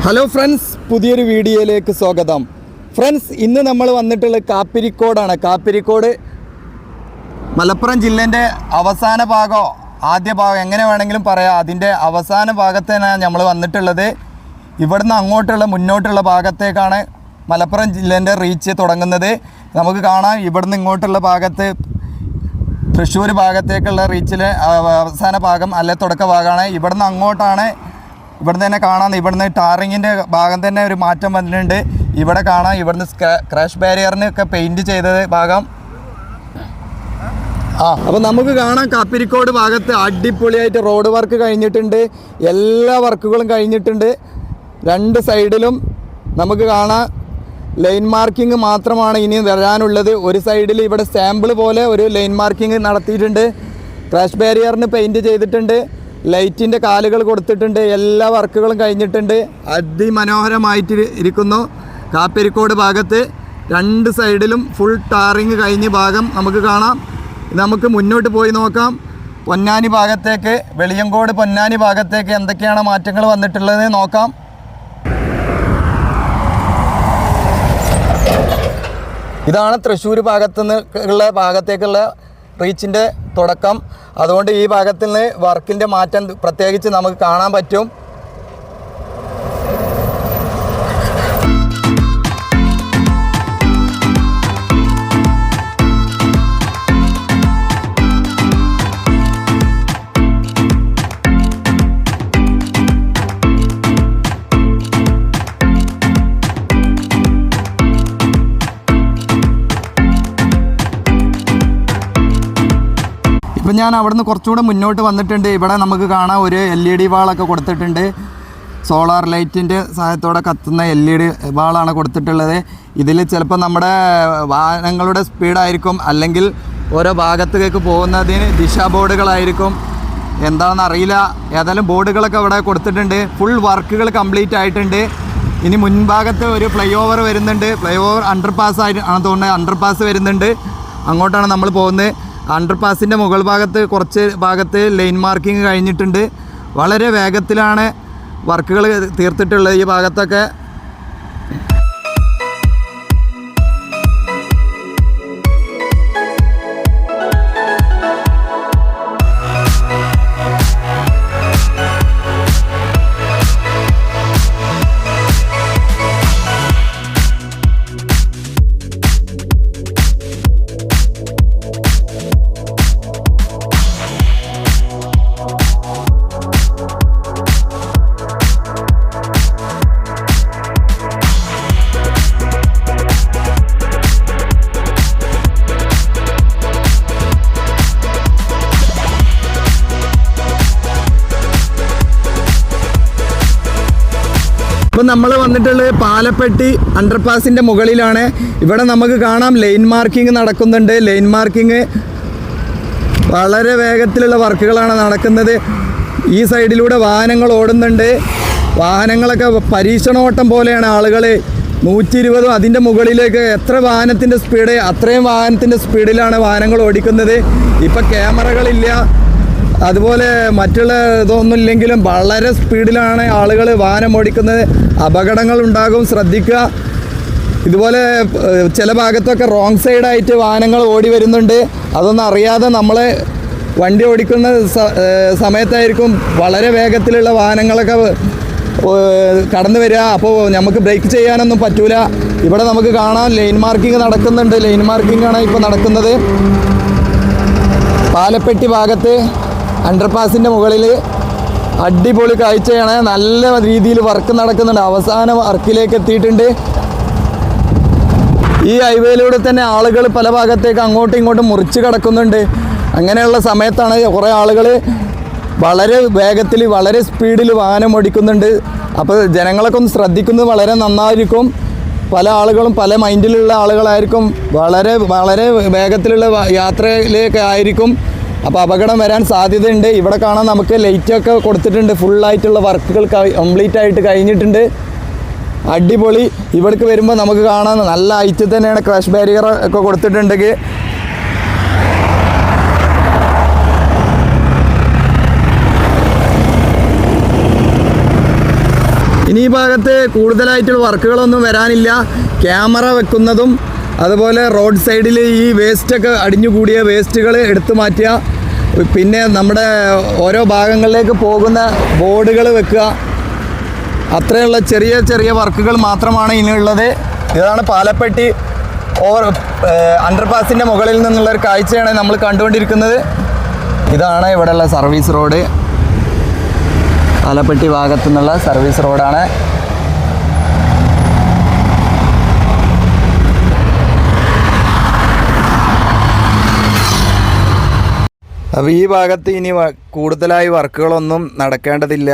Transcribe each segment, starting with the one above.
Hello friends, പുതിയൊരു വീഡിയോയിലേക്ക് സ്വാഗതം. ഫ്രണ്ട്സ്, ഇന്ന് നമ്മൾ വന്നിട്ടുള്ളത് കാപ്പിരിക്കോടാണ്. കാപ്പിരിക്കോട് മലപ്പുറം ജില്ലേൻ്റെ അവസാന ഭാഗമോ ആദ്യ ഭാഗം എങ്ങനെ വേണമെങ്കിലും പറയാം. അതിൻ്റെ അവസാന ഭാഗത്തേനാണ് നമ്മൾ വന്നിട്ടുള്ളത്. ഇവിടുന്ന് അങ്ങോട്ടുള്ള മുന്നോട്ടുള്ള ഭാഗത്തേക്കാണ് മലപ്പുറം ജില്ലേൻ്റെ റീച്ച് തുടങ്ങുന്നത്. നമുക്ക് കാണാം ഇവിടുന്ന് ഇങ്ങോട്ടുള്ള ഭാഗത്ത് തൃശ്ശൂർ ഭാഗത്തേക്കുള്ള റീച്ചിലെ അവസാന ഭാഗം അല്ലെ തുടക്ക ഭാഗമാണ്. ഇവിടുന്ന് അങ്ങോട്ടാണ്. ഇവിടുന്ന് തന്നെ കാണാം, ഇവിടുന്ന് ടാറിങ്ങിൻ്റെ ഭാഗം തന്നെ ഒരു മാറ്റം വന്നിട്ടുണ്ട്. ഇവിടെ കാണാം, ഇവിടുന്ന് ക്രാഷ് ബാരിയറിനൊക്കെ പെയിൻറ്റ് ചെയ്തത് ഭാഗം. അപ്പോൾ നമുക്ക് കാണാം കാപ്പിരിക്കോട് ഭാഗത്ത് അടിപൊളിയായിട്ട് റോഡ് വർക്ക് കഴിഞ്ഞിട്ടുണ്ട്. എല്ലാ വർക്കുകളും കഴിഞ്ഞിട്ടുണ്ട്. രണ്ട് സൈഡിലും നമുക്ക് കാണാം ലൈൻ മാർക്കിംഗ് മാത്രമാണ് ഇനി വരാനുള്ളത്. ഒരു സൈഡിൽ ഇവിടെ സാമ്പിൾ പോലെ ഒരു ലൈൻ മാർക്കിംഗ് നടത്തിയിട്ടുണ്ട്. ക്രാഷ് ബാരിയറിന് പെയിൻറ്റ് ചെയ്തിട്ടുണ്ട്. ലൈറ്റിൻ്റെ കാലുകൾ കൊടുത്തിട്ടുണ്ട്. എല്ലാ വർക്കുകളും കഴിഞ്ഞിട്ടുണ്ട്. അതിമനോഹരമായിട്ട് ഇരിക്കുന്നു. കാപ്പിരിക്കോട് ഭാഗത്ത് രണ്ട് സൈഡിലും ഫുൾ ടാറിങ് കഴിഞ്ഞ ഭാഗം നമുക്ക് കാണാം. നമുക്ക് മുന്നോട്ട് പോയി നോക്കാം. പൊന്നാനി ഭാഗത്തേക്ക്, വെളിയങ്കോട് പൊന്നാനി ഭാഗത്തേക്ക് എന്തൊക്കെയാണ് മാറ്റങ്ങൾ വന്നിട്ടുള്ളത് നോക്കാം. ഇതാണ് തൃശ്ശൂർ ഭാഗത്തേക്കുള്ള റീച്ചിൻ്റെ തുടക്കം. അതുകൊണ്ട് ഈ ഭാഗത്തിൽ നിന്ന് വർക്കിൻ്റെ മാറ്റം പ്രത്യേകിച്ച് നമുക്ക് കാണാൻ പറ്റും. ഇപ്പം ഞാൻ അവിടുന്ന് കുറച്ചുകൂടെ മുന്നോട്ട് വന്നിട്ടുണ്ട്. ഇവിടെ നമുക്ക് കാണാം ഒരു LED വാളൊക്കെ കൊടുത്തിട്ടുണ്ട്. സോളാർ ലൈറ്റിൻ്റെ സഹായത്തോടെ കത്തുന്ന LED വാളാണ് കൊടുത്തിട്ടുള്ളത്. ഇതിൽ ചിലപ്പോൾ നമ്മുടെ വാഹനങ്ങളുടെ സ്പീഡായിരിക്കും, അല്ലെങ്കിൽ ഓരോ ഭാഗത്തേക്ക് പോകുന്നതിന് ദിശാ ബോർഡുകളായിരിക്കും, എന്താണെന്ന് അറിയില്ല. ഏതായാലും ബോർഡുകളൊക്കെ ഇവിടെ കൊടുത്തിട്ടുണ്ട്. ഫുൾ വർക്കുകൾ കംപ്ലീറ്റ് ആയിട്ടുണ്ട്. ഇനി മുൻഭാഗത്ത് ഒരു ഫ്ലൈ ഓവർ വരുന്നുണ്ട്. ഫ്ലൈ ഓവർ അണ്ടർപാസ് ആണ് തോന്നുന്നത്. അണ്ടർപാസ് വരുന്നുണ്ട്. അങ്ങോട്ടാണ് നമ്മൾ പോകുന്നത്. അണ്ടർപാസിൻ്റെ മുകൾ കുറച്ച് ഭാഗത്ത് ലൈൻ മാർക്കിംഗ് കഴിഞ്ഞിട്ടുണ്ട്. വളരെ വേഗത്തിലാണ് വർക്കുകൾ തീർത്തിട്ടുള്ളത് ഈ ഭാഗത്തൊക്കെ. ഇപ്പം നമ്മൾ വന്നിട്ടുള്ളത് പാലപ്പെട്ടി അണ്ടർപാസിൻ്റെ മുകളിലാണ്. ഇവിടെ നമുക്ക് കാണാം ലൈൻ മാർക്കിംഗ് നടക്കുന്നുണ്ട്. ലൈൻ മാർക്കിംഗ് വളരെ വേഗത്തിലുള്ള വർക്കുകളാണ് നടക്കുന്നത്. ഈ സൈഡിലൂടെ വാഹനങ്ങൾ ഓടുന്നുണ്ട്. വാഹനങ്ങളൊക്കെ പരീക്ഷണോട്ടം പോലെയാണ്. ആളുകൾ 120 അതിൻ്റെ മുകളിലേക്ക് എത്ര വാഹനത്തിൻ്റെ സ്പീഡ്, അത്രയും വാഹനത്തിൻ്റെ സ്പീഡിലാണ് വാഹനങ്ങൾ ഓടിക്കുന്നത്. ഇപ്പം ക്യാമറകളില്ല, അതുപോലെ മറ്റുള്ള ഇതൊന്നും ഇല്ലെങ്കിലും വളരെ സ്പീഡിലാണ് ആളുകൾ വാഹനം ഓടിക്കുന്നത്. അപകടങ്ങൾ ഉണ്ടാകും, ശ്രദ്ധിക്കുക. ഇതുപോലെ ചില ഭാഗത്തൊക്കെ റോങ് സൈഡായിട്ട് വാഹനങ്ങൾ ഓടി വരുന്നുണ്ട്. അതൊന്നും അറിയാതെ നമ്മൾ വണ്ടി ഓടിക്കുന്ന സമയത്തായിരിക്കും വളരെ വേഗത്തിലുള്ള വാഹനങ്ങളൊക്കെ കടന്നു വരിക. അപ്പോൾ നമുക്ക് ബ്രേക്ക് ചെയ്യാനൊന്നും പറ്റൂല. ഇവിടെ നമുക്ക് കാണാം ലൈൻ മാർക്കിംഗ് നടക്കുന്നുണ്ട്. ലൈൻ മാർക്കിംഗാണ് ഇപ്പോൾ നടക്കുന്നത്. പാലപ്പെട്ടി ഭാഗത്ത് അണ്ടർപാസിൻ്റെ മുകളിൽ അടിപൊളി കാഴ്ചയാണ്. നല്ല രീതിയിൽ വർക്ക് നടക്കുന്നുണ്ട്. അവസാന വർക്കിലേക്ക് എത്തിയിട്ടുണ്ട്. ഈ ഹൈവേയിലൂടെ തന്നെ ആളുകൾ പല ഭാഗത്തേക്ക് അങ്ങോട്ടും ഇങ്ങോട്ടും മുറിച്ച് കിടക്കുന്നുണ്ട്. അങ്ങനെയുള്ള സമയത്താണ് കുറേ ആളുകൾ വളരെ വേഗത്തിൽ വളരെ സ്പീഡിൽ വാഹനം ഓടിക്കുന്നുണ്ട്. അപ്പോൾ ജനങ്ങളൊക്കെ ഒന്ന് ശ്രദ്ധിക്കുന്നത് വളരെ നന്നായിരിക്കും. പല ആളുകളും പല മൈൻഡിലുള്ള ആളുകളായിരിക്കും. വളരെ വളരെ വേഗത്തിലുള്ള യാത്രയിലേക്ക് ആയിരിക്കും. അപ്പോൾ അപകടം വരാൻ സാധ്യതയുണ്ട്. ഇവിടെ കാണാൻ നമുക്ക് ലൈറ്റൊക്കെ കൊടുത്തിട്ടുണ്ട്. ഫുള്ളായിട്ടുള്ള വർക്കുകൾ കംപ്ലീറ്റ് ആയിട്ട് കഴിഞ്ഞിട്ടുണ്ട്. അടിപൊളി. ഇവിടേക്ക് വരുമ്പോൾ നമുക്ക് കാണാൻ നല്ല ഹൈറ്റിൽ തന്നെയാണ് ക്രാഷ് ബാരിയർ ഒക്കെ കൊടുത്തിട്ടുണ്ടെങ്കിൽ. ഇനി ഈ ഭാഗത്ത് കൂടുതലായിട്ടുള്ള വർക്കുകളൊന്നും വരാനില്ല. ക്യാമറ വെക്കുന്നതും അതുപോലെ റോഡ് സൈഡിൽ ഈ വേസ്റ്റൊക്കെ അടിഞ്ഞുകൂടിയ വേസ്റ്റുകൾ എടുത്തു മാറ്റുക, പിന്നെ നമ്മുടെ ഓരോ ഭാഗങ്ങളിലേക്ക് പോകുന്ന ബോർഡുകൾ വെക്കുക, അത്രയുള്ള ചെറിയ ചെറിയ വർക്കുകൾ മാത്രമാണ് ഇനിയുള്ളത്. ഇതാണ് പാലപ്പെട്ടി അണ്ടർപാസിൻ്റെ മുകളിൽ നിന്നുള്ളൊരു കാഴ്ചയാണ് നമ്മൾ കണ്ടുകൊണ്ടിരിക്കുന്നത്. ഇതാണ് ഇവിടെയുള്ള സർവീസ് റോഡ്, പാലപ്പെട്ടി ഭാഗത്തു നിന്നുള്ള സർവീസ് റോഡാണ്. അപ്പോൾ ഈ ഭാഗത്ത് ഇനി കൂടുതലായി വർക്കുകളൊന്നും നടക്കേണ്ടതില്ല.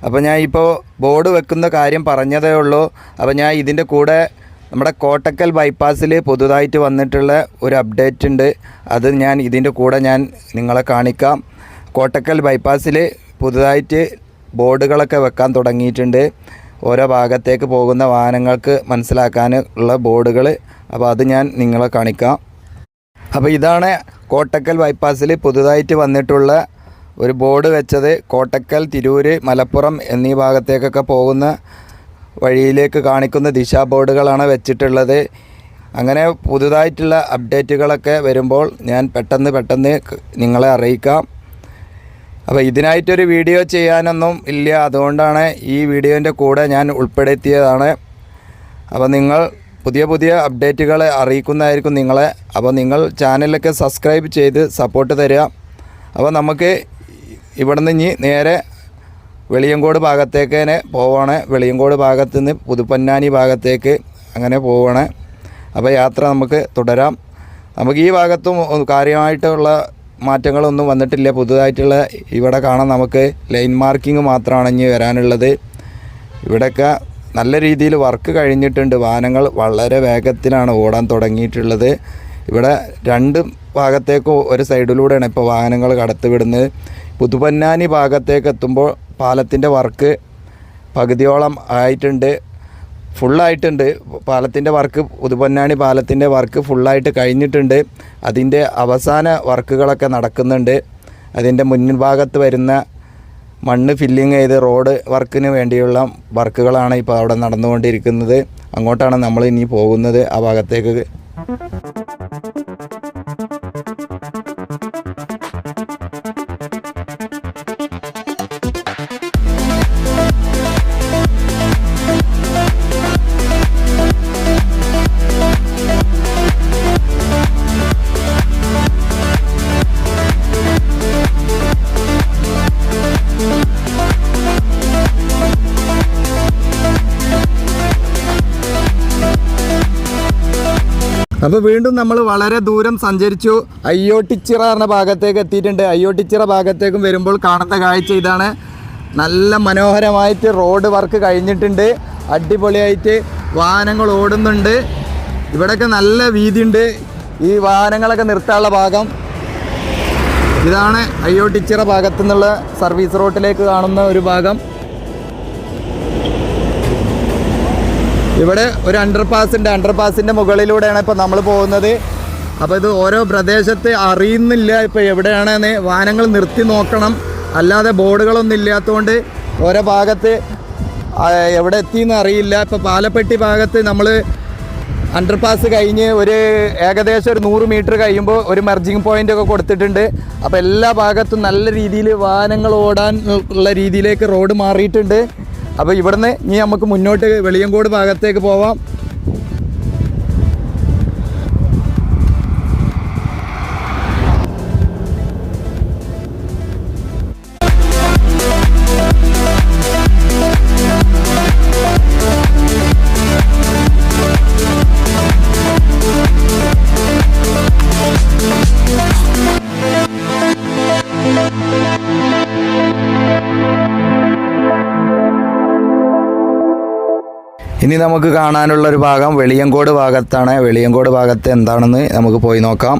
അപ്പോൾ ഞാൻ ഇപ്പോൾ ബോർഡ് വെക്കുന്ന കാര്യം പറഞ്ഞതേ ഉള്ളൂ. അപ്പോൾ ഞാൻ ഇതിൻ്റെ കൂടെ നമ്മുടെ കോട്ടക്കൽ ബൈപ്പാസിൽ പുതുതായിട്ട് വന്നിട്ടുള്ള ഒരു അപ്ഡേറ്റ് ഉണ്ട്, അത് ഞാൻ ഇതിൻ്റെ കൂടെ ഞാൻ നിങ്ങളെ കാണിക്കാം. കോട്ടക്കൽ ബൈപ്പാസിൽ പുതുതായിട്ട് ബോർഡുകളൊക്കെ വെക്കാൻ തുടങ്ങിയിട്ടുണ്ട്, ഓരോ ഭാഗത്തേക്ക് പോകുന്ന വാഹനങ്ങൾക്ക് മനസ്സിലാക്കാനുള്ള ബോർഡുകൾ. അപ്പോൾ അത് ഞാൻ നിങ്ങളെ കാണിക്കാം. അപ്പോൾ ഇതാണ് കോട്ടക്കൽ ബൈപ്പാസിൽ പുതുതായിട്ട് വന്നിട്ടുള്ള ഒരു ബോർഡ് വെച്ചത്. കോട്ടക്കൽ, തിരൂർ, മലപ്പുറം എന്നീ ഭാഗത്തേക്കൊക്കെ പോകുന്ന വഴിയിലേക്ക് കാണിക്കുന്ന ദിശാ ബോർഡുകളാണ് വെച്ചിട്ടുള്ളത്. അങ്ങനെ പുതുതായിട്ടുള്ള അപ്ഡേറ്റുകളൊക്കെ വരുമ്പോൾ ഞാൻ പെട്ടെന്ന് നിങ്ങളെ അറിയിക്കാം. അപ്പോൾ ഇതിനായിട്ടൊരു വീഡിയോ ചെയ്യാനൊന്നും ഇല്ല, അതുകൊണ്ടാണ് ഈ വീഡിയോൻ്റെ കൂടെ ഞാൻ ഉൾപ്പെടുത്തിയതാണ്. അപ്പോൾ നിങ്ങൾ പുതിയ അപ്ഡേറ്റുകൾ അറിയിക്കുന്നതായിരിക്കും നിങ്ങളെ. അപ്പോൾ നിങ്ങൾ ചാനലൊക്കെ സബ്സ്ക്രൈബ് ചെയ്ത് സപ്പോർട്ട് തരിക. അപ്പോൾ നമുക്ക് ഇവിടെ നിന്ന് ഇനി നേരെ വെളിയങ്കോട് ഭാഗത്തേക്ക് തന്നെ പോവുകയാണ്. വെളിയങ്കോട് ഭാഗത്തു നിന്ന് പുതുപ്പൊന്നാനി ഭാഗത്തേക്ക് അങ്ങനെ പോവുകയാണ്. അപ്പോൾ യാത്ര നമുക്ക് തുടരാം. നമുക്ക് ഈ ഭാഗത്തും കാര്യമായിട്ടുള്ള മാറ്റങ്ങളൊന്നും വന്നിട്ടില്ല. പുതുതായിട്ടുള്ള ഇവിടെ കാണാൻ നമുക്ക് ലൈൻ മാർക്കിംഗ് മാത്രമാണ് ഇനി വരാനുള്ളത്. ഇവിടെയൊക്കെ നല്ല രീതിയിൽ വർക്ക് കഴിഞ്ഞിട്ടുണ്ട്. വാഹനങ്ങൾ വളരെ വേഗത്തിലാണ് ഓടാൻ തുടങ്ങിയിട്ടുള്ളത്. ഇവിടെ രണ്ട് ഭാഗത്തേക്കും ഒരു സൈഡിലൂടെയാണ് ഇപ്പോൾ വാഹനങ്ങൾ കടത്തിവിടുന്നത്. പുതുപ്പൊന്നാനി ഭാഗത്തേക്ക് എത്തുമ്പോൾ പാലത്തിൻ്റെ വർക്ക് പകുതിയോളം ആയിട്ടുണ്ട്, ഫുള്ളായിട്ടുണ്ട്. പാലത്തിൻ്റെ വർക്ക്, പുതുപ്പൊന്നാനി പാലത്തിൻ്റെ വർക്ക് ഫുള്ളായിട്ട് കഴിഞ്ഞിട്ടുണ്ട്. അതിൻ്റെ അവസാന വർക്കുകളൊക്കെ നടക്കുന്നുണ്ട്. അതിൻ്റെ മുൻഭാഗത്ത് വരുന്ന മണ്ണ് ഫില്ലിങ് ചെയ്ത് റോഡ് വർക്കിന് വേണ്ടിയുള്ള വർക്കുകളാണ് ഇപ്പോൾ അവിടെ നടന്നുകൊണ്ടിരിക്കുന്നത്. അങ്ങോട്ടാണ് നമ്മൾ ഇനി പോകുന്നത്, ആ ഭാഗത്തേക്ക്. അപ്പോൾ വീണ്ടും നമ്മൾ വളരെ ദൂരം സഞ്ചരിച്ചു. അയ്യോട്ടിച്ചിറ എന്ന ഭാഗത്തേക്ക് എത്തിയിട്ടുണ്ട്. അയ്യോട്ടിച്ചിറ ഭാഗത്തേക്കും വരുമ്പോൾ കാണുന്ന കാഴ്ച ഇതാണ്. നല്ല മനോഹരമായിട്ട് റോഡ് വർക്ക് കഴിഞ്ഞിട്ടുണ്ട്. അടിപൊളിയായിട്ട് വാഹനങ്ങൾ ഓടുന്നുണ്ട്. ഇവിടെയൊക്കെ നല്ല വീതിയുണ്ട്. ഈ വാഹനങ്ങളൊക്കെ നിർത്താനുള്ള ഭാഗം ഇതാണ്. അയ്യോട്ടിച്ചിറ ഭാഗത്തു നിന്നുള്ള സർവീസ് റോഡിലേക്ക് കാണുന്ന ഒരു ഭാഗം. ഇവിടെ ഒരു അണ്ടർപാസിൻ്റെ മുകളിലൂടെയാണ് ഇപ്പോൾ നമ്മൾ പോകുന്നത്. അപ്പോൾ ഇത് ഓരോ പ്രദേശത്ത് അറിയുന്നില്ല ഇപ്പോൾ എവിടെയാണെന്ന്. വാഹനങ്ങൾ നിർത്തി നോക്കണം, അല്ലാതെ ബോർഡുകളൊന്നും ഇല്ലാത്തതുകൊണ്ട് ഓരോ ഭാഗത്ത് എവിടെ എത്തിയെന്ന് അറിയില്ല. ഇപ്പോൾ പാലപ്പെട്ടി ഭാഗത്ത് നമ്മൾ അണ്ടർപാസ് കഴിഞ്ഞ് ഏകദേശം ഒരു 100 മീറ്റർ കഴിയുമ്പോൾ ഒരു മെർജിങ് പോയിൻ്റ് ഒക്കെ കൊടുത്തിട്ടുണ്ട്. അപ്പോൾ എല്ലാ ഭാഗത്തും നല്ല രീതിയിൽ വാഹനങ്ങൾ ഓടാൻ ഉള്ള രീതിയിലേക്ക് റോഡ് മാറിയിട്ടുണ്ട്. അപ്പോൾ ഇവിടുന്ന് ഇനി നമുക്ക് മുന്നോട്ട് വെളിയങ്കോട് ഭാഗത്തേക്ക് പോവാം. ഇനി നമുക്ക് കാണാനുള്ളൊരു ഭാഗം വെളിയങ്കോട് ഭാഗത്താണ്. വെളിയങ്കോട് ഭാഗത്ത് എന്താണെന്ന് നമുക്ക് പോയി നോക്കാം.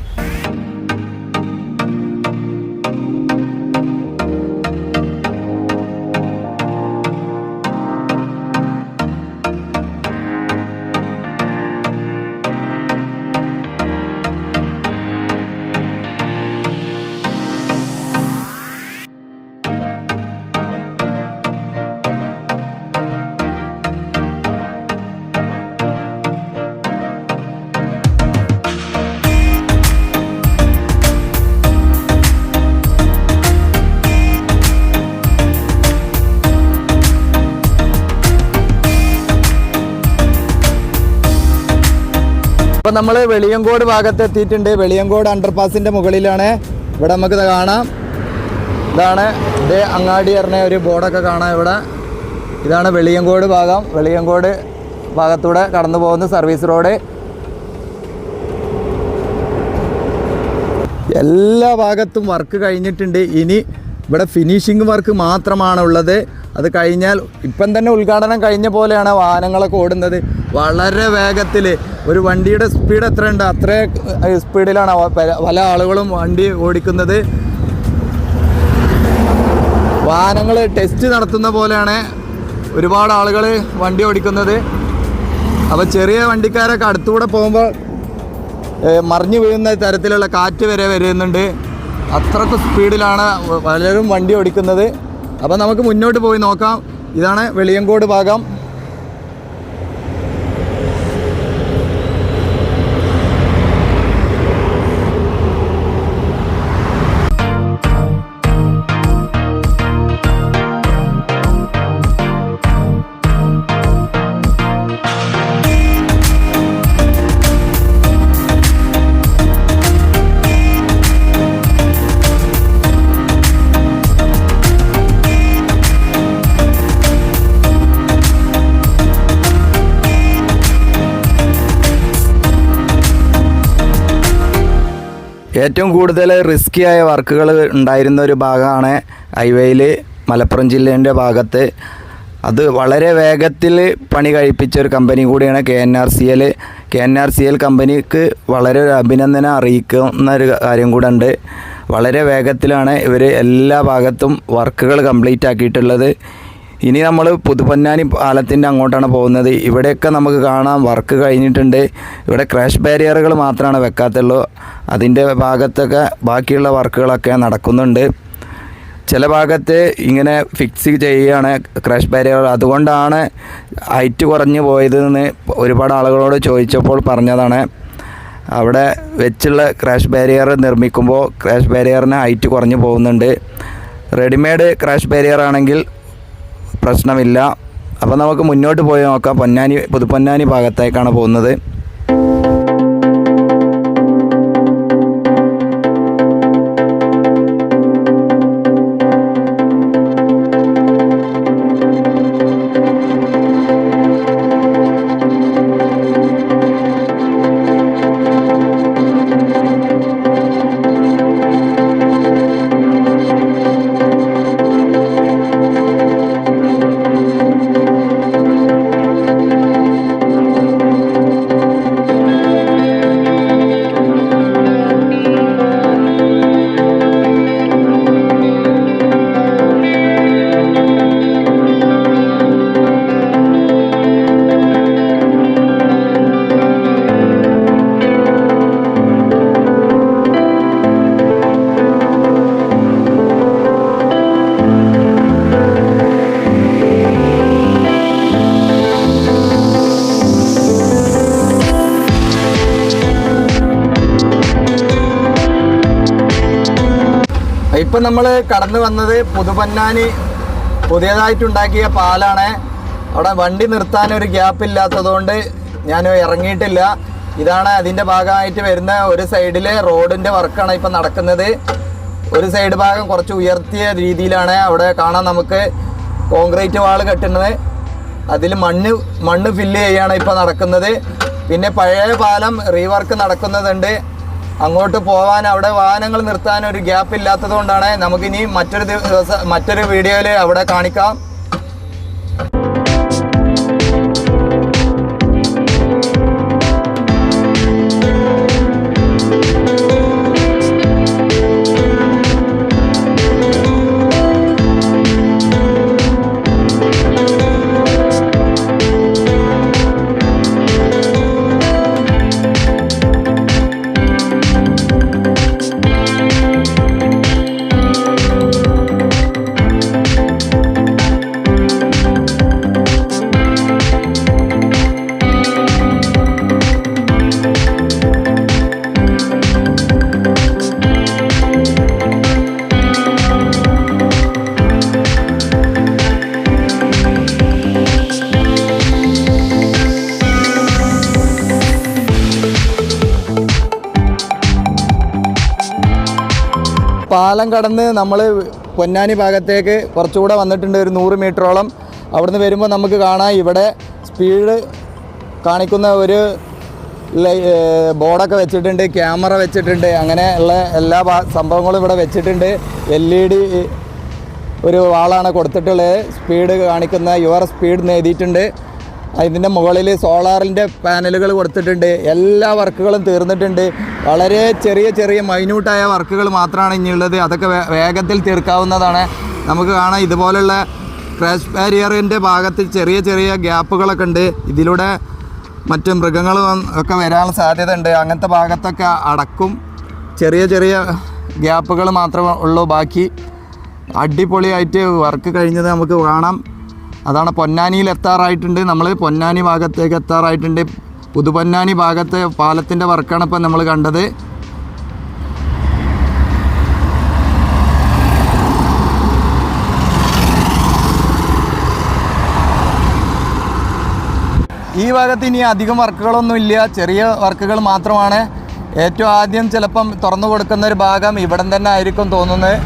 അപ്പോൾ നമ്മൾ വെളിയങ്കോട് ഭാഗത്ത് എത്തിയിട്ടുണ്ട്. വെളിയങ്കോട് അണ്ടർപാസിൻ്റെ മുകളിലാണ്. ഇവിടെ നമുക്ക് കാണാം, ഇതാണ് ഇത് അങ്ങാടി പറഞ്ഞ ഒരു ബോർഡൊക്കെ കാണാം ഇവിടെ. ഇതാണ് വെളിയങ്കോട് ഭാഗം. വെളിയങ്കോട് ഭാഗത്തൂടെ കടന്നു പോകുന്ന സർവീസ് റോഡ്. എല്ലാ ഭാഗത്തും വർക്ക് കഴിഞ്ഞിട്ടുണ്ട്. ഇനി ഇവിടെ ഫിനിഷിംഗ് വർക്ക് മാത്രമാണ് ഉള്ളത്. അത് കഴിഞ്ഞാൽ ഇപ്പം തന്നെ ഉദ്ഘാടനം കഴിഞ്ഞ പോലെയാണ് വാഹനങ്ങളൊക്കെ ഓടുന്നത്. വളരെ വേഗത്തിൽ, ഒരു വണ്ടിയുടെ സ്പീഡ് എത്ര ഉണ്ട് അത്ര സ്പീഡിലാണ് പല ആളുകളും വണ്ടി ഓടിക്കുന്നത്. വാഹനങ്ങൾ ടെസ്റ്റ് നടത്തുന്ന പോലെയാണ് ഒരുപാട് ആളുകൾ വണ്ടി ഓടിക്കുന്നത്. അപ്പോൾ ചെറിയ വണ്ടിക്കാരൊക്കെ അടുത്തുകൂടെ പോകുമ്പോൾ മറിഞ്ഞു വീഴുന്ന തരത്തിലുള്ള കാറ്റ് വരെ വരുന്നുണ്ട്. അത്രയ്ക്ക് സ്പീഡിലാണ് പലരും വണ്ടി ഓടിക്കുന്നത്. അപ്പോൾ നമുക്ക് മുന്നോട്ട് പോയി നോക്കാം. ഇതാണ് വെളിയങ്കോട് ഭാഗം. ഏറ്റവും കൂടുതൽ റിസ്ക്കിയായ വർക്കുകൾ ഉണ്ടായിരുന്ന ഒരു ഭാഗമാണ് ഹൈവേയിൽ മലപ്പുറം ജില്ലേൻ്റെ ഭാഗത്ത്. അത് വളരെ വേഗത്തിൽ പണി കഴിപ്പിച്ച ഒരു കമ്പനി കൂടിയാണ് KNRCL. KNRCL കമ്പനിക്ക് വളരെ ഒരു അഭിനന്ദനം അറിയിക്കുന്ന ഒരു കാര്യം കൂടെ ഉണ്ട്. വളരെ വേഗത്തിലാണ് ഇവർ എല്ലാ ഭാഗത്തും വർക്കുകൾ കംപ്ലീറ്റ് ആക്കിയിട്ടുള്ളത്. ഇനി നമ്മൾ പുതുപൊന്നാനി പാലത്തിൻ്റെ അങ്ങോട്ടാണ് പോകുന്നത്. ഇവിടെയൊക്കെ നമുക്ക് കാണാം വർക്ക് കഴിഞ്ഞിട്ടുണ്ട്. ഇവിടെ ക്രാഷ് ബാരിയറുകൾ മാത്രമാണ് വെക്കാത്തുള്ളൂ. അതിൻ്റെ ഭാഗത്തൊക്കെ ബാക്കിയുള്ള വർക്കുകളൊക്കെ നടക്കുന്നുണ്ട്. ചില ഭാഗത്ത് ഇങ്ങനെ ഫിക്സ് ചെയ്യുകയാണ് ക്രാഷ് ബാരിയർ. അതുകൊണ്ടാണ് ഹൈറ്റ് കുറഞ്ഞു പോയതെന്ന് ഒരുപാട് ആളുകളോട് ചോദിച്ചപ്പോൾ പറഞ്ഞതാണ്. അവിടെ വെച്ചുള്ള ക്രാഷ് ബാരിയർ നിർമ്മിക്കുമ്പോൾ ക്രാഷ് ബാരിയറിന് ഹൈറ്റ് കുറഞ്ഞു പോകുന്നുണ്ട്. റെഡിമെയ്ഡ് ക്രാഷ് ബാരിയർ ആണെങ്കിൽ പ്രശ്നമില്ല. അപ്പോൾ നമുക്ക് മുന്നോട്ട് പോയി നോക്കാം. പുതുപ്പൊന്നാനി ഭാഗത്തേക്കാണ് പോകുന്നത്. ഇപ്പം നമ്മൾ കടന്നു വന്നത് പുതുപൊന്നാനി പുതിയതായിട്ടുണ്ടാക്കിയ പാലാണ്. അവിടെ വണ്ടി നിർത്താൻ ഒരു ഗ്യാപ്പ് ഇല്ലാത്തതുകൊണ്ട് ഞാൻ ഇറങ്ങിയിട്ടില്ല. ഇതാണ് അതിൻ്റെ ഭാഗമായിട്ട് വരുന്ന ഒരു സൈഡിൽ റോഡിൻ്റെ വർക്കാണ് ഇപ്പം നടക്കുന്നത്. ഒരു സൈഡ് ഭാഗം കുറച്ച് ഉയർത്തിയ രീതിയിലാണ്. അവിടെ കാണാൻ നമുക്ക് കോൺക്രീറ്റ് വാൾ കെട്ടുന്നത്. അതിൽ മണ്ണ് ഫില്ല് ചെയ്യാണ് ഇപ്പോൾ നടക്കുന്നത്. പിന്നെ പഴയ പാലം റീവർക്ക് നടക്കുന്നതുണ്ട്. അങ്ങോട്ട് പോകാൻ അവിടെ വാഹനങ്ങൾ നിർത്താൻ ഒരു ഗ്യാപ്പ് ഇല്ലാത്തത് കൊണ്ടാണ്. നമുക്കിനി മറ്റൊരു വീഡിയോയിൽ അവിടെ കാണിക്കാം. പാലം കടന്ന് നമ്മൾ പൊന്നാനി ഭാഗത്തേക്ക് കുറച്ചുകൂടെ വന്നിട്ടുണ്ട്, ഒരു 100 മീറ്ററോളം. അവിടുന്ന് വരുമ്പോൾ നമുക്ക് കാണാം ഇവിടെ സ്പീഡ് കാണിക്കുന്ന ഒരു ബോർഡൊക്കെ വെച്ചിട്ടുണ്ട്, ക്യാമറ വെച്ചിട്ടുണ്ട്, അങ്ങനെ ഉള്ള എല്ലാ സംഭവങ്ങളും ഇവിടെ വെച്ചിട്ടുണ്ട്. LED ഒരു വാളാണ് കൊടുത്തിട്ടുള്ളത്, സ്പീഡ് കാണിക്കുന്ന യുവർ സ്പീഡ് എന്ന് എഴുതിയിട്ടുണ്ട്. ഇതിൻ്റെ മുകളിൽ സോളാറിൻ്റെ പാനലുകൾ കൊടുത്തിട്ടുണ്ട്. എല്ലാ വർക്കുകളും തീർന്നിട്ടുണ്ട്. വളരെ ചെറിയ ചെറിയ മൈന്യൂട്ടായ വർക്കുകൾ മാത്രമാണ് ഇനിയുള്ളത്. അതൊക്കെ വേഗത്തിൽ തീർക്കാവുന്നതാണ്. നമുക്ക് കാണാം ഇതുപോലുള്ള ക്രാഷ് ബാരിയറിൻ്റെ ഭാഗത്ത് ചെറിയ ചെറിയ ഗ്യാപ്പുകളൊക്കെ ഉണ്ട്. ഇതിലൂടെ മറ്റ് മൃഗങ്ങളും ഒക്കെ വരാൻ സാധ്യത ഉണ്ട്. അങ്ങനത്തെ ഭാഗത്തൊക്കെ അടക്കും. ചെറിയ ചെറിയ ഗ്യാപ്പുകൾ മാത്രമേ ഉള്ളൂ. ബാക്കി അടിപൊളിയായിട്ട് വർക്ക് കഴിഞ്ഞത് നമുക്ക് കാണാം. അതാണ് പൊന്നാനിയിൽ എത്താറായിട്ടുണ്ട്. നമ്മൾ പൊന്നാനി ഭാഗത്തേക്ക് എത്താറായിട്ടുണ്ട്. പുതുപൊന്നാനി ഭാഗത്തെ പാലത്തിൻ്റെ വർക്കാണ് ഇപ്പം നമ്മൾ കണ്ടത്. ഈ ഭാഗത്ത് ഇനി അധികം വർക്കുകളൊന്നുമില്ല, ചെറിയ വർക്കുകൾ മാത്രമാണ്. ഏറ്റവും ആദ്യം ചിലപ്പം തുറന്നു കൊടുക്കുന്ന ഒരു ഭാഗം ഇവിടം തന്നെ ആയിരിക്കും തോന്നുന്നത്.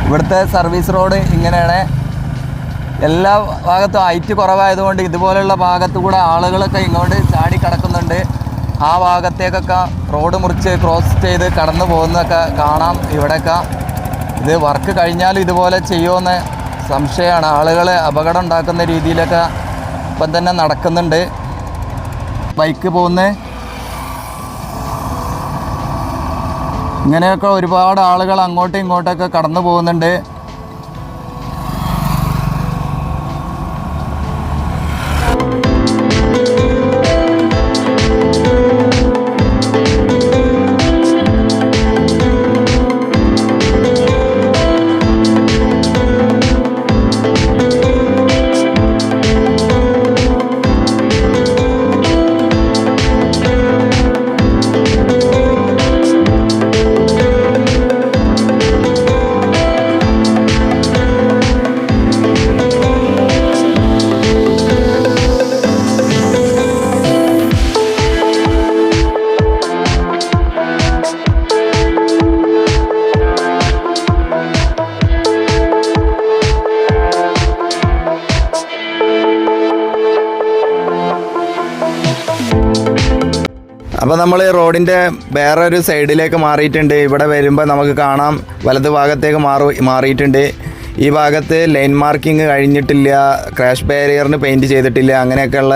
ഇവിടുത്തെ സർവീസ് റോഡ് ഇങ്ങനെയാണ്. എല്ലാ ഭാഗത്തും ഹൈറ്റ് കുറവായതുകൊണ്ട് ഇതുപോലുള്ള ഭാഗത്തു കൂടെ ആളുകളൊക്കെ ഇങ്ങോട്ട് ചാടി കിടക്കുന്നുണ്ട്. ആ ഭാഗത്തേക്കൊക്കെ റോഡ് മുറിച്ച് ക്രോസ് ചെയ്ത് കടന്നു പോകുന്നതൊക്കെ കാണാം. ഇവിടെയൊക്കെ ഇത് വർക്ക് കഴിഞ്ഞാലും ഇതുപോലെ ചെയ്യുമെന്ന് സംശയമാണ്. ആളുകൾ അപകടം ഉണ്ടാക്കുന്ന രീതിയിലൊക്കെ ഇപ്പം തന്നെ നടക്കുന്നുണ്ട്. ബൈക്ക് പോകുന്ന ഇങ്ങനെയൊക്കെ ഒരുപാട് ആളുകൾ അങ്ങോട്ടും ഇങ്ങോട്ടൊക്കെ കടന്നു പോകുന്നുണ്ട്. അപ്പോൾ നമ്മൾ റോഡിൻ്റെ വേറൊരു സൈഡിലേക്ക് മാറിയിട്ടുണ്ട്. ഇവിടെ വരുമ്പോൾ നമുക്ക് കാണാം വലത് ഭാഗത്തേക്ക് മാറിയിട്ടുണ്ട്. ഈ ഭാഗത്ത് ലൈൻ മാർക്കിംഗ് കഴിഞ്ഞിട്ടില്ല, ക്രാഷ് ബാരിയറിന് പെയിൻറ്റ് ചെയ്തിട്ടില്ല, അങ്ങനെയൊക്കെയുള്ള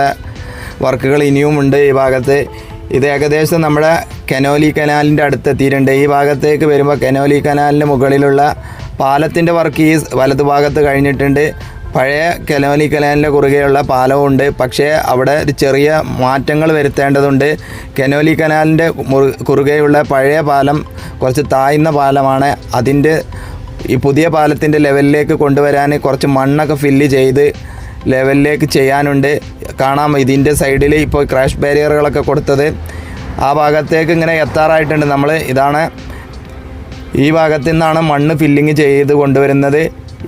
വർക്കുകൾ ഇനിയുമുണ്ട് ഈ ഭാഗത്ത്. ഇത് ഏകദേശം നമ്മുടെ കനോലി കനാലിൻ്റെ അടുത്തെത്തിയിട്ടുണ്ട്. ഈ ഭാഗത്തേക്ക് വരുമ്പോൾ കനോലി കനാലിൻ്റെ മുകളിലുള്ള പാലത്തിൻ്റെ വർക്ക് ഈ വലത് ഭാഗത്ത് കഴിഞ്ഞിട്ടുണ്ട്. പഴയ കനോലി കനാലിൻ്റെ കുറുകെയുള്ള പാലമുണ്ട്, പക്ഷേ അവിടെ ഒരു ചെറിയ മാറ്റങ്ങൾ വരുത്തേണ്ടതുണ്ട്. കനോലി കനാലിൻ്റെ കുറുകെയുള്ള പഴയ പാലം കുറച്ച് താഴ്ന്ന പാലമാണ്. അതിൻ്റെ ഈ പുതിയ പാലത്തിൻ്റെ ലെവലിലേക്ക് കൊണ്ടുവരാൻ കുറച്ച് മണ്ണൊക്കെ ഫില്ല് ചെയ്ത് ലെവലിലേക്ക് ചെയ്യാനുണ്ട്. കാണാം ഇതിൻ്റെ സൈഡിൽ ഇപ്പോൾ ക്രാഷ് ബാരിയറുകളൊക്കെ കൊടുത്തത്. ആ ഭാഗത്തേക്ക് ഇങ്ങനെ എത്താറായിട്ടുണ്ട് നമ്മൾ. ഇതാണ് ഈ ഭാഗത്തു നിന്നാണ് മണ്ണ് ഫില്ലിങ് ചെയ്ത് കൊണ്ടുവരുന്നത്.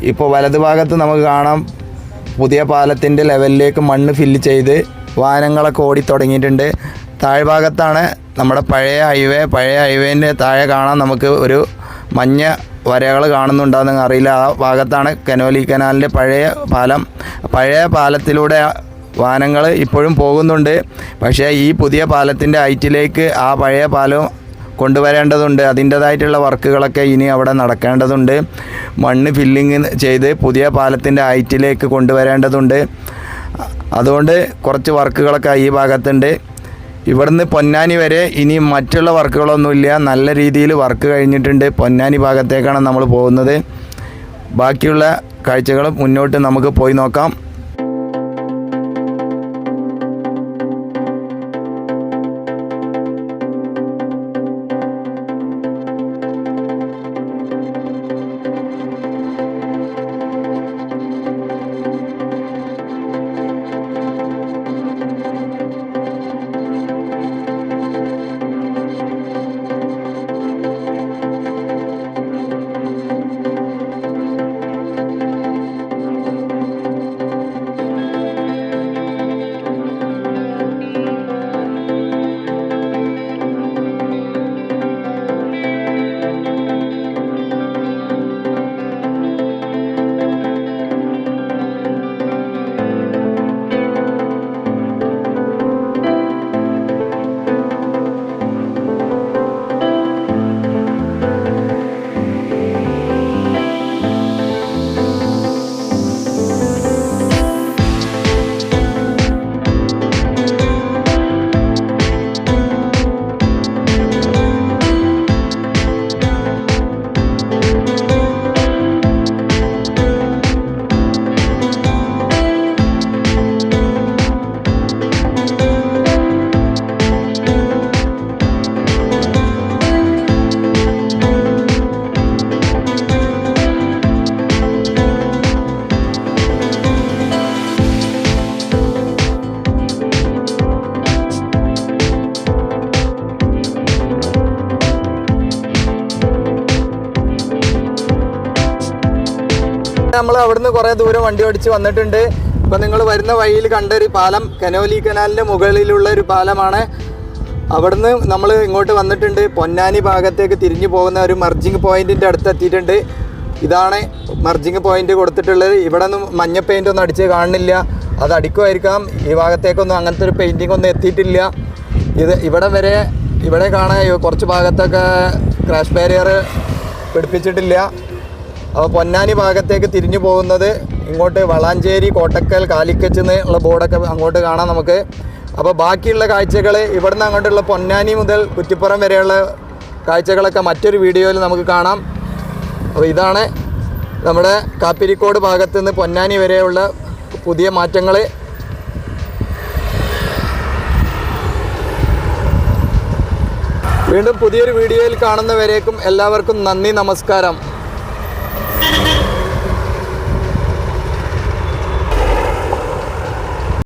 ഇപ്പോൾ വലത് ഭാഗത്ത് നമുക്ക് കാണാം പുതിയ പാലത്തിൻ്റെ ലെവലിലേക്ക് മണ്ണ് ഫില്ല് ചെയ്ത് വാഹനങ്ങളൊക്കെ ഓടി തുടങ്ങിയിട്ടുണ്ട്. താഴ്ഭാഗത്താണ് നമ്മുടെ പഴയ ഹൈവേൻ്റെ താഴെ കാണാം നമുക്ക് ഒരു മഞ്ഞ വരകൾ കാണുന്നുണ്ടാകുന്ന അറിയില്ല. ആ ഭാഗത്താണ് കനോലി കനാലിൻ്റെ പഴയ പാലം. പഴയ പാലത്തിലൂടെ വാഹനങ്ങൾ ഇപ്പോഴും പോകുന്നുണ്ട്. പക്ഷേ ഈ പുതിയ പാലത്തിൻ്റെ ഹൈറ്റിലേക്ക് ആ പഴയ പാലം കൊണ്ടുവരേണ്ടതുണ്ട്. അതിൻ്റേതായിട്ടുള്ള വർക്കുകളൊക്കെ ഇനി അവിടെ നടക്കേണ്ടതുണ്ട്. മണ്ണ് ഫില്ലിങ് ചെയ്ത് പുതിയ പാലത്തിൻ്റെ ഹൈറ്റിലേക്ക് കൊണ്ടുവരേണ്ടതുണ്ട്. അതുകൊണ്ട് കുറച്ച് വർക്കുകളൊക്കെ ഈ ഭാഗത്തുണ്ട്. ഇവിടുന്ന് പൊന്നാനി വരെ ഇനി മറ്റുള്ള വർക്കുകളൊന്നുമില്ല. നല്ല രീതിയിൽ വർക്ക് കഴിഞ്ഞിട്ടുണ്ട്. പൊന്നാനി ഭാഗത്തേക്കാണ് നമ്മൾ പോകുന്നത്. ബാക്കിയുള്ള കാഴ്ചകൾ മുന്നോട്ട് നമുക്ക് പോയി നോക്കാം. നമ്മൾ അവിടുന്ന് കുറേ ദൂരം വണ്ടി ഓടിച്ച് വന്നിട്ടുണ്ട്. ഇപ്പം നിങ്ങൾ വരുന്ന വഴിയിൽ കണ്ടൊരു പാലം കനോലി കനാലിൻ്റെ മുകളിലുള്ള ഒരു പാലമാണ്. അവിടുന്ന് നമ്മൾ ഇങ്ങോട്ട് വന്നിട്ടുണ്ട്. പൊന്നാനി ഭാഗത്തേക്ക് തിരിഞ്ഞു പോകുന്ന ഒരു മർജിങ് പോയിൻറ്റിൻ്റെ അടുത്ത് എത്തിയിട്ടുണ്ട്. ഇതാണ് മർജിങ് പോയിൻ്റ് കൊടുത്തിട്ടുള്ളത്. ഇവിടെ ഒന്നും മഞ്ഞ പെയിൻ്റ് ഒന്നും അടിച്ച് കാണുന്നില്ല, അത് അടിക്കുമായിരിക്കാം. ഈ ഭാഗത്തേക്കൊന്നും അങ്ങനത്തെ ഒരു പെയിൻറ്റിംഗ് ഒന്നും എത്തിയിട്ടില്ല. ഇവിടെ കാണാൻ കുറച്ച് ഭാഗത്തൊക്കെ ക്രാഷ് ബാരിയർ പിടിപ്പിച്ചിട്ടില്ല. അപ്പോൾ പൊന്നാനി ഭാഗത്തേക്ക് തിരിഞ്ഞു പോകുന്നത് ഇങ്ങോട്ട് വളാഞ്ചേരി, കോട്ടക്കൽ, കാലിക്കറ്റ് എന്നുള്ള ബോർഡൊക്കെ അങ്ങോട്ട് കാണാം നമുക്ക്. അപ്പോൾ ബാക്കിയുള്ള കാഴ്ചകൾ ഇവിടുന്ന് അങ്ങോട്ടുള്ള പൊന്നാനി മുതൽ കുറ്റിപ്പുറം വരെയുള്ള കാഴ്ചകളൊക്കെ മറ്റൊരു വീഡിയോയിൽ നമുക്ക് കാണാം. അപ്പോൾ ഇതാണ് നമ്മുടെ കാപ്പിരിക്കോട് ഭാഗത്ത് നിന്ന് പൊന്നാനി വരെയുള്ള പുതിയ മാറ്റങ്ങൾ. വീണ്ടും പുതിയൊരു വീഡിയോയിൽ കാണുന്നവരേക്കും എല്ലാവർക്കും നന്ദി, നമസ്കാരം.